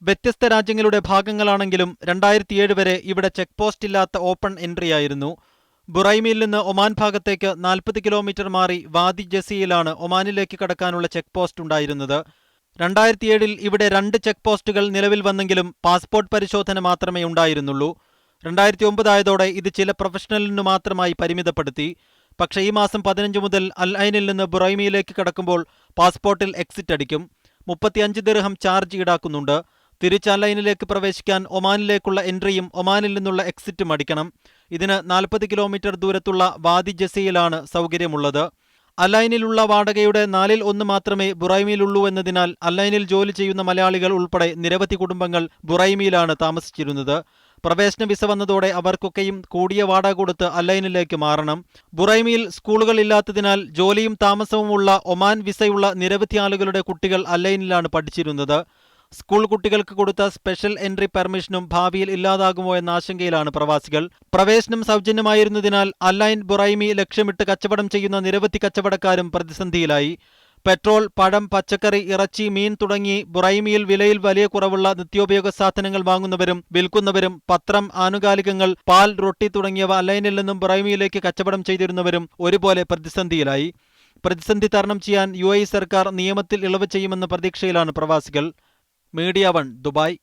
വ്യത്യസ്ത രാജ്യങ്ങളുടെ ഭാഗങ്ങളാണെങ്കിലും 2007 വരെ ഇവിടെ ചെക്ക് പോസ്റ്റ് ഇല്ലാത്ത ഓപ്പൺ എൻട്രിയായിരുന്നു. ബുറൈമിയിൽ നിന്ന് ഒമാൻ ഭാഗത്തേക്ക് 40 കിലോമീറ്റർ മാറി വാദി ജസിയിലാണ് ഒമാനിലേക്ക് കടക്കാനുള്ള ചെക്ക് പോസ്റ്റ് ഉണ്ടായിരുന്നത്. 2007 ഇവിടെ 2 ചെക്ക് പോസ്റ്റുകൾ നിലവിൽ വന്നെങ്കിലും പാസ്പോർട്ട് പരിശോധന മാത്രമേ ഉണ്ടായിരുന്നുള്ളൂ. 2009 ആയതോടെ ഇത് ചില പ്രൊഫഷണലിനു മാത്രമായി പരിമിതപ്പെടുത്തി. പക്ഷേ ഈ മാസം 15 മുതൽ അൽ ഐനിൽ നിന്ന് ബുറൈമിയിലേക്ക് കടക്കുമ്പോൾ പാസ്പോർട്ടിൽ എക്സിറ്റ് അടിക്കും. 35 ദിർഹം ചാർജ് ഈടാക്കുന്നുണ്ട്. തിരിച്ച് അൽ ഐനിലേക്ക് പ്രവേശിക്കാൻ ഒമാനിലേക്കുള്ള എൻട്രിയും ഒമാനിൽ നിന്നുള്ള എക്സിറ്റും അടിക്കണം. ഇതിന് 40 കിലോമീറ്റർ ദൂരത്തുള്ള വാദി ജസിയിലാണ് സൗകര്യമുള്ളത്. അൽ ഐനിലുള്ള വാടകയുടെ 1/4 മാത്രമേ ബുറൈമിയിലുള്ളൂ എന്നതിനാൽ അൽ ഐനിൽ ജോലി ചെയ്യുന്ന മലയാളികൾ ഉൾപ്പെടെ നിരവധി കുടുംബങ്ങൾ ബുറൈമിയിലാണ് താമസിച്ചിരുന്നത്. പ്രവേശന വിസ വന്നതോടെ അവർക്കൊക്കെയും കൂടിയ വാടക കൊടുത്ത് അൽ ഐനിലേക്ക് മാറണം. ബുറൈമിയിൽ സ്കൂളുകൾ ഇല്ലാത്തതിനാൽ ജോലിയും താമസവുമുള്ള ഒമാൻ വിസയുള്ള നിരവധി ആളുകളുടെ കുട്ടികൾ അൽ ഐനിലാണ് പഠിച്ചിരുന്നത്. സ്കൂൾ കുട്ടികൾക്ക് കൊടുത്ത സ്പെഷ്യൽ എൻട്രി പെർമിഷനും ഭാവിയിൽ ഇല്ലാതാകുമോ എന്ന ആശങ്കയിലാണ് പ്രവാസികൾ. പ്രവേശനം സൗജന്യമായിരുന്നതിനാൽ അൽ ഐൻ ബുറൈമി ലക്ഷ്യമിട്ട് കച്ചവടം ചെയ്യുന്ന നിരവധി കച്ചവടക്കാരും പ്രതിസന്ധിയിലായി. പെട്രോൾ, പഴം, പച്ചക്കറി, ഇറച്ചി, മീൻ തുടങ്ങി ബുറൈമിയിൽ വിലയിൽ വലിയ കുറവുള്ള നിത്യോപയോഗ സാധനങ്ങൾ വാങ്ങുന്നവരും വിൽക്കുന്നവരും, പത്രം, ആനുകാലികങ്ങൾ, പാൽ, റൊട്ടി തുടങ്ങിയവ അൽ ഐനിൽ നിന്നും ബുറൈമിയിലേക്ക് കച്ചവടം ചെയ്തിരുന്നവരും ഒരുപോലെ പ്രതിസന്ധിയിലായി. പ്രതിസന്ധി തരണം ചെയ്യാൻ UAE സർക്കാർ നിയമത്തിൽ ഇളവ് ചെയ്യുമെന്ന പ്രതീക്ഷയിലാണ് പ്രവാസികൾ. Media 1 Dubai.